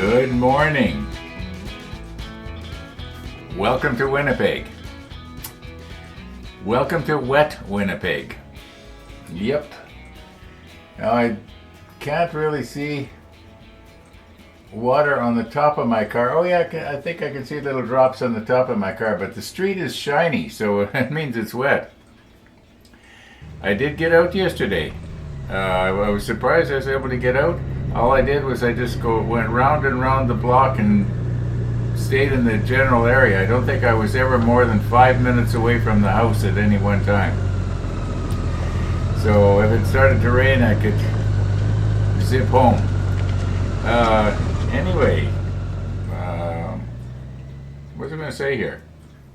Good morning. Welcome to Winnipeg. Welcome to wet Winnipeg. Yep. Now I can't really see water on the top of my car. Oh yeah, I think I can see little drops on the top of my car, but the street is shiny, so it means it's wet. I did get out yesterday. I was surprised I was able to get out. All I did was I just went round and round the block and stayed in the general area. I don't think I was ever more than 5 minutes away from the house at any one time. So if it started to rain, I could zip home. Anyway, what was I going to say here?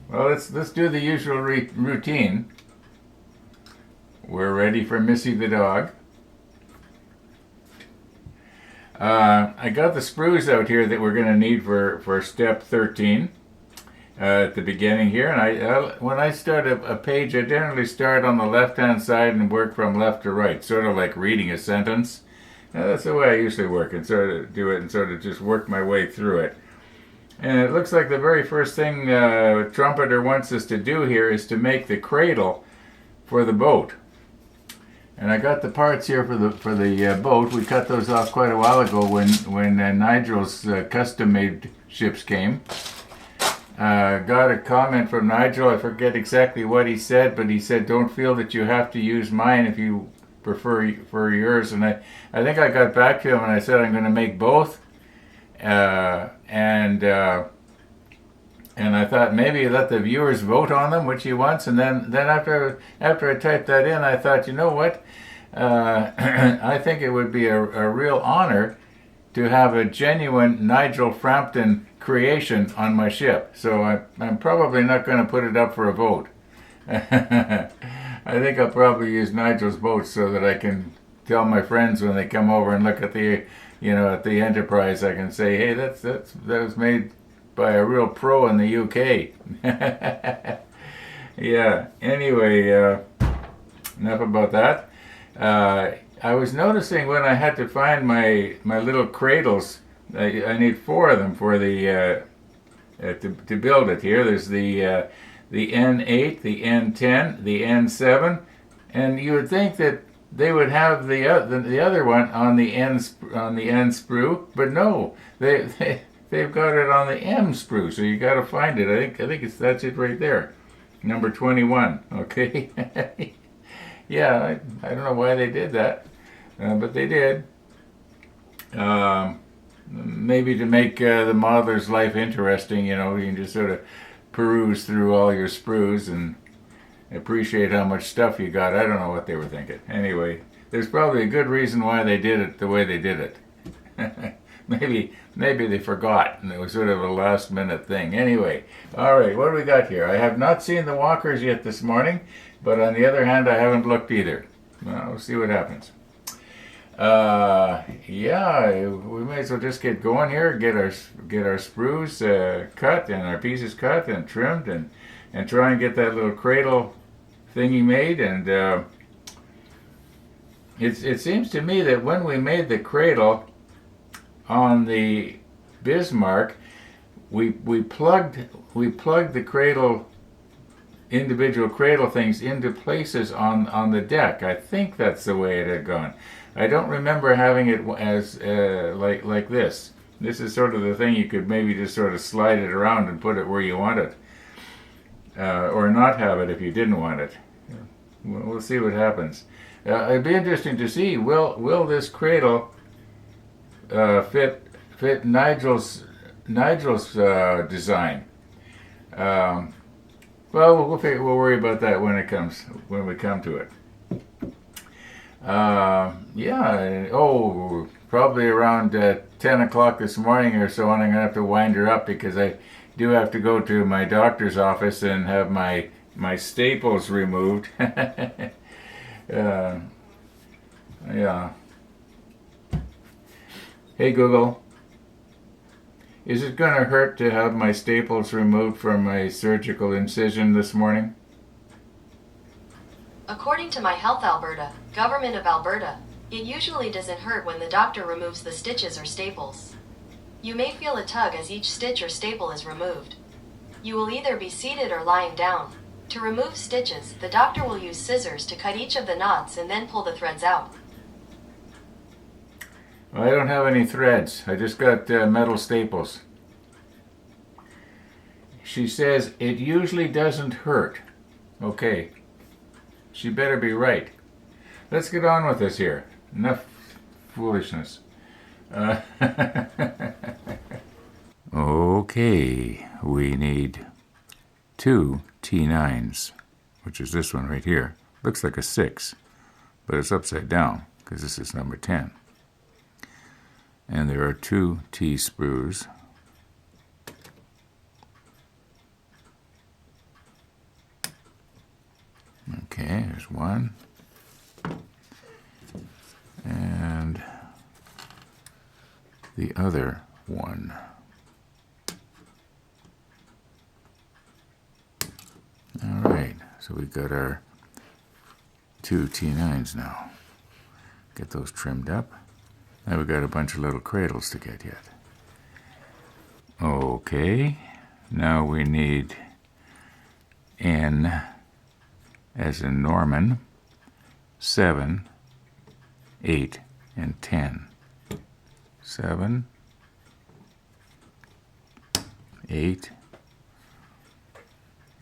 Well, let's do the usual routine. We're ready for Missy the dog. I got the sprues out here that we're going to need for step 13 at the beginning here. And when I start a page, I generally start on the left-hand side and work from left to right, sort of like reading a sentence. That's the way I usually work, and sort of do it and sort of just work my way through it. And it looks like the very first thing Trumpeter wants us to do here is to make the cradle for the boat. And I got the parts here for the boat. We cut those off quite a while ago when Nigel's custom-made ships came. Got a comment from Nigel. I forget exactly what he said, but he said, "Don't feel that you have to use mine if you prefer for yours." And I think I got back to him and I said I'm going to make both. And I thought maybe let the viewers vote on them, which he wants. And then after I typed that in, I thought, you know what? I think it would be a real honor to have a genuine Nigel Frampton creation on my ship. So I'm probably not going to put it up for a vote. I think I'll probably use Nigel's boat so that I can tell my friends when they come over and look at the, at the Enterprise, I can say, hey, that was made by a real pro in the UK. Yeah, anyway, enough about that. I was noticing when I had to find my little cradles, I need 4 of them for the to build it here. There's the N8, the N10, the N7, and you would think that they would have the other one on the N sprue, but no, they've got it on the M sprue, so you got to find it. I think that's it right there, number 21. Okay, yeah, I don't know why they did that, but they did. Maybe to make the modeler's life interesting, you can just sort of peruse through all your sprues and appreciate how much stuff you got. I don't know what they were thinking. Anyway, there's probably a good reason why they did it the way they did it. Maybe they forgot and it was sort of a last minute thing. Anyway, all right, what do we got here? I have not seen the walkers yet this morning, but on the other hand, I haven't looked either. Well, we'll see what happens. Yeah, we may as well just get going here, get our sprues cut and our pieces cut and trimmed and try and get that little cradle thingy made. And it seems to me that when we made the cradle on the Bismarck, we plugged the cradle, individual cradle things into places on the deck. I think that's the way it had gone. I don't remember having it as like this. This is sort of the thing you could maybe just sort of slide it around and put it where you want it, or not have it if you didn't want it. We'll see what happens. It'd be interesting to see will this cradle fit Nigel's design. Well, we'll worry about that when we come to it. Yeah. Oh, probably around 10 o'clock this morning or so, and I'm gonna have to wind her up because I do have to go to my doctor's office and have my staples removed. Yeah. Hey Google, is it going to hurt to have my staples removed from my surgical incision this morning? According to My Health Alberta, Government of Alberta, it usually doesn't hurt when the doctor removes the stitches or staples. You may feel a tug as each stitch or staple is removed. You will either be seated or lying down. To remove stitches, the doctor will use scissors to cut each of the knots and then pull the threads out. Well, I don't have any threads. I just got metal staples. She says it usually doesn't hurt. Okay. She better be right. Let's get on with this here. Enough foolishness. Okay, we need 2 T9s, which is this one right here. Looks like a 6, but it's upside down because this is number 10. And there are 2 T sprues. Okay, there's one. And the other one. All right, so we've got our 2 T9s now. Get those trimmed up. Now we've got a bunch of little cradles to get yet. Okay, now we need N as in Norman, 7, 8, and 10. 7, 8,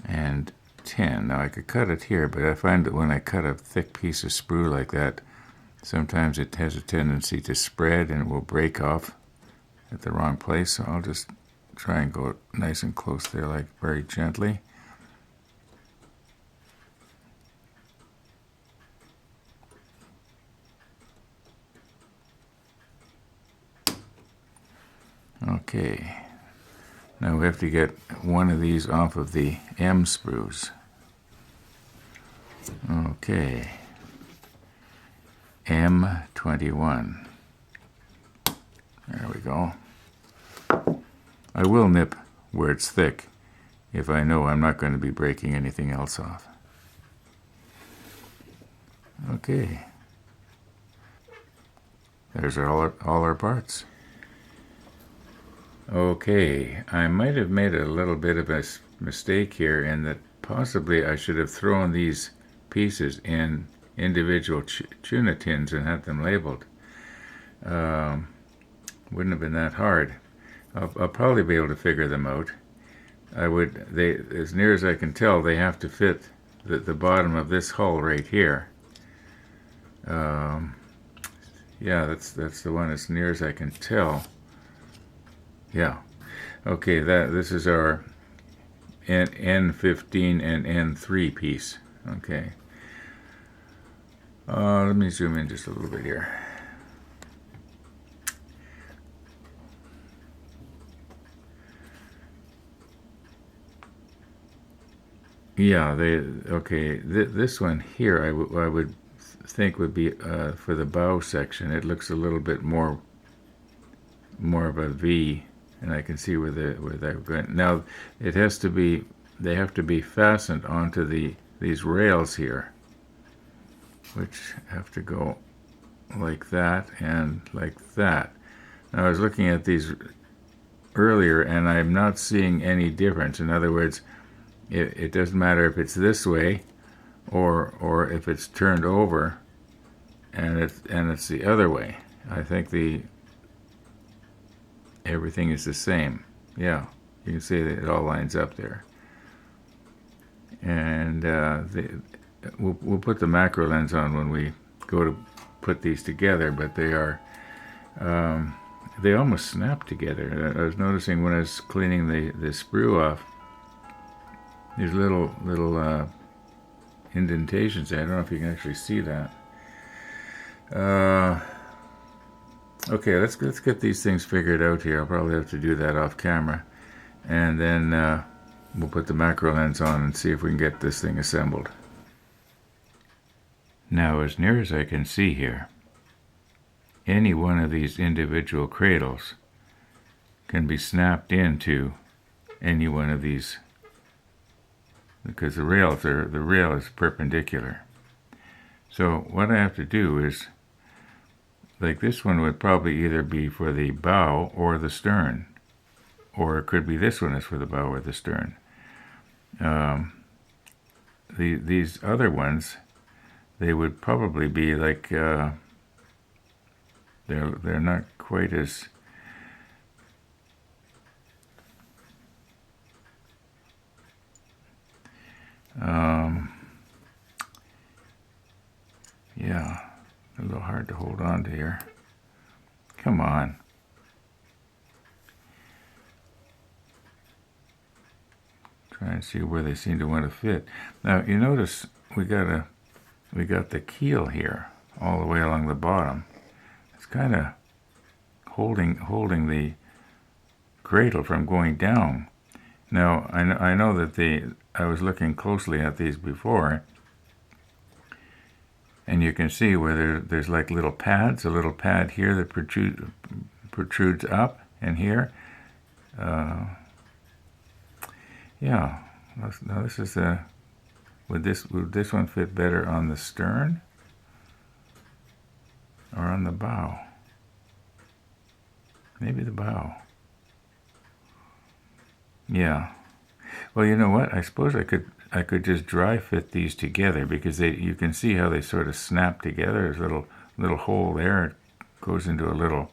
and 10. Now I could cut it here, but I find that when I cut a thick piece of sprue like that, sometimes it has a tendency to spread and it will break off at the wrong place. So I'll just try and go nice and close there, like very gently. Okay, now we have to get one of these off of the M sprues. Okay, M21. There we go. I will nip where it's thick if I know I'm not going to be breaking anything else off. Okay, there's all our parts. Okay, I might have made a little bit of a mistake here in that possibly I should have thrown these pieces in individual tuna tins and had them labeled. Wouldn't have been that hard. I'll probably be able to figure them out. As near as I can tell, they have to fit the bottom of this hull right here. Yeah, that's the one as near as I can tell. Yeah. Okay, this is our N15 and N3 piece. Okay. Let me zoom in just a little bit here. Yeah, this one here I would think would be for the bow section. It looks a little bit more of a V, and I can see where they're going. Now they have to be fastened onto these rails here, which have to go like that and like that. Now I was looking at these earlier and I'm not seeing any difference. In other words, it doesn't matter if it's this way or if it's turned over and it's the other way. I think everything is the same. Yeah, you can see that it all lines up there. And we'll put the macro lens on when we go to put these together, but they almost snap together. I was noticing when I was cleaning the sprue off, there's little indentations there. I don't know if you can actually see that. Okay, let's get these things figured out here. I'll probably have to do that off camera, and then we'll put the macro lens on and see if we can get this thing assembled. Now, as near as I can see here, any one of these individual cradles can be snapped into any one of these, because the rail is perpendicular. So what I have to do is like this one would probably either be for the bow or the stern, or it could be this one is for the bow or the stern. These other ones, they would probably be like they're not quite as yeah, a little hard to hold on to here. Come on. Try and see where they seem to want to fit. Now you notice we got the keel here all the way along the bottom. It's kind of holding the cradle from going down. Now I know that I was looking closely at these before, and you can see where there's like little pads, a little pad here that protrudes up, and here. Yeah. Now this is would this one fit better on the stern or on the bow? Maybe the bow. Yeah. Well, you know what? I suppose I could just dry fit these together, because you can see how they sort of snap together. There's a little hole there. It goes into a little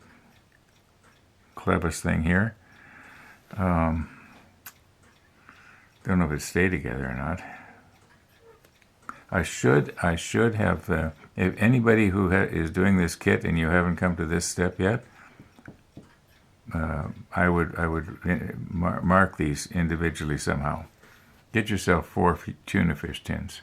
clevis thing here. Don't know if it stay together or not. I should have. If anybody who is doing this kit and you haven't come to this step yet, I would mark these individually somehow. Get yourself 4 tuna fish tins.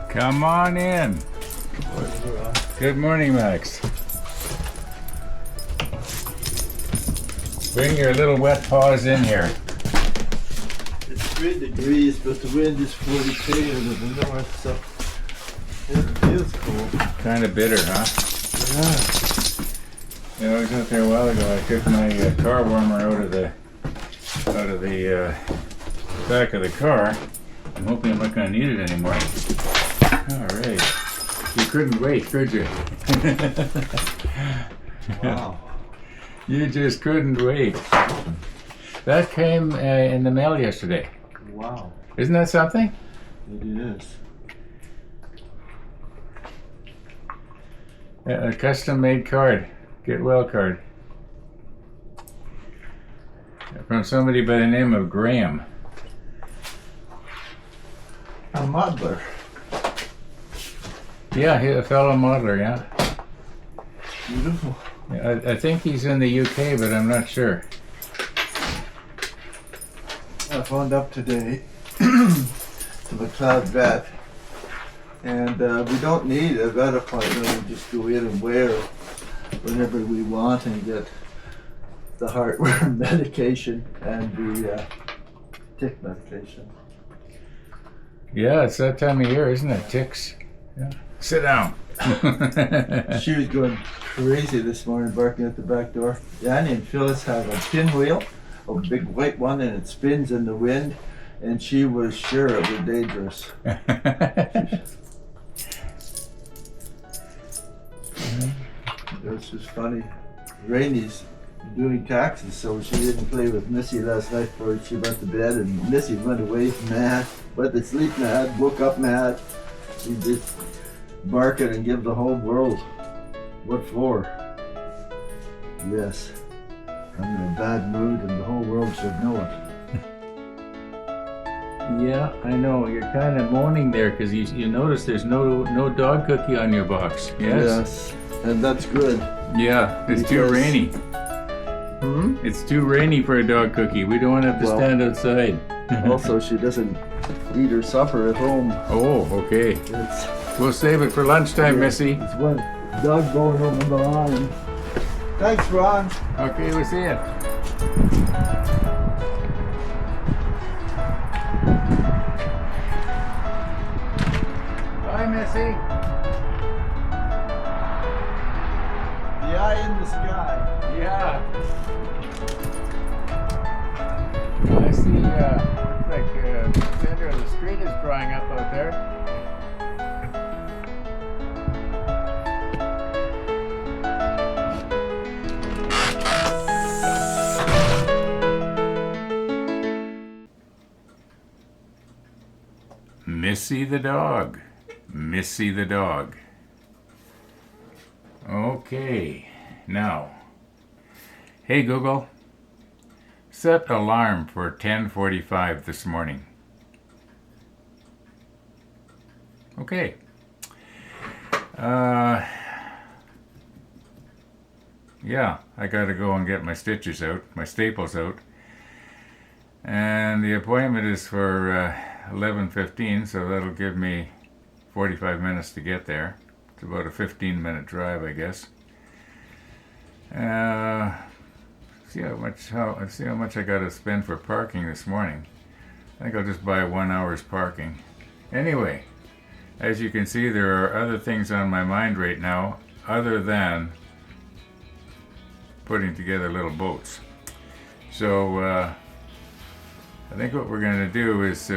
Come on in. Good morning, Max. Bring your little wet paws in here. It's 3 degrees, but the wind is 40 to the north, so it feels cold. Kind of bitter, huh? Yeah. You know, I was out there a while ago. I took my car warmer out of the back of the car. I'm hoping I'm not going to need it anymore. All right. You couldn't wait, could you? Wow. You just couldn't wait. That came in the mail yesterday. Wow. Isn't that something? It is. A custom-made card. Get well card. From somebody by the name of Graham. A muddler. Yeah, he's a fellow modeler, yeah. Beautiful. I think he's in the UK, but I'm not sure. I phoned up today to the cloud vet, and we don't need a vet appointment. We just go in and wear whenever we want and get the heartworm medication and the tick medication. Yeah, it's that time of year, isn't it? Ticks. Yeah. Sit down. She was going crazy this morning, barking at the back door. Danny and Phyllis have a pinwheel, a big white one, and it spins in the wind, and she was sure it was dangerous. This was funny. Rainy's doing taxes, so she didn't play with Missy last night before she went to bed, and Missy went away mad, went to sleep mad, woke up mad. She just barking and give the whole world. What for? Yes, I'm in a bad mood and the whole world should know it. Yeah, I know. You're kind of moaning there because you notice there's no dog cookie on your box. Yes? Yes, and that's good. Yeah, it's too Because- rainy. Hmm? It's too rainy for a dog cookie. We don't want to have to Well- stand outside. Also, she doesn't eat her supper at home. Oh, okay. It's, We'll save it for lunchtime, Missy. it's one dog bone over the line. Thanks, Ron. Okay, we'll see ya. Bye, Missy. The eye in the sky. Yeah. I see, looks like the center of the street is drying up out there. Missy the dog. Missy the dog. Okay, now, hey Google, set alarm for 10:45 this morning. Okay. Yeah, I gotta go and get my stitches out, my staples out. And the appointment is for 11:15, so that'll give me 45 minutes to get there. It's about a 15-minute drive, I guess. See how much I got to spend for parking this morning. I think I'll just buy 1 hour's parking. Anyway, as you can see, there are other things on my mind right now other than putting together little boats. So I think what we're going to do is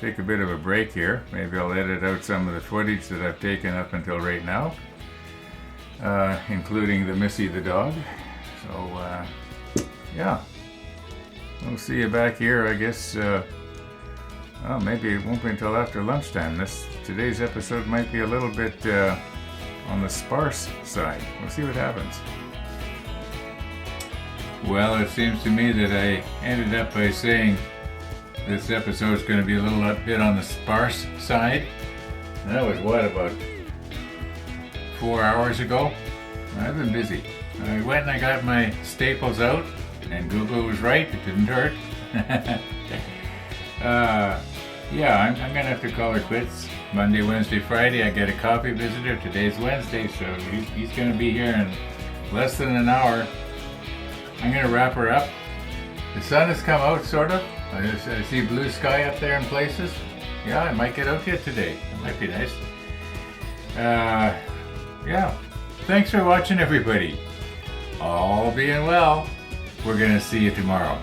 take a bit of a break here. Maybe I'll edit out some of the footage that I've taken up until right now, including the Missy the dog. So yeah, we'll see you back here, I guess. Well, maybe it won't be until after lunchtime. Today's episode might be a little bit on the sparse side. We'll see what happens. Well, it seems to me that I ended up by saying this episode is going to be a little bit on the sparse side. That was what, about 4 hours ago? I've been busy. I went and I got my staples out, and Google was right, it didn't hurt. Yeah, I'm going to have to call her quits. Monday, Wednesday, Friday, I get a coffee visitor. Today's Wednesday, so he's going to be here in less than an hour. I'm going to wrap her up. The sun has come out, sort of. I see blue sky up there in places. Yeah, I might get out yet today. It might be nice. Yeah. Thanks for watching, everybody. All being well, we're going to see you tomorrow.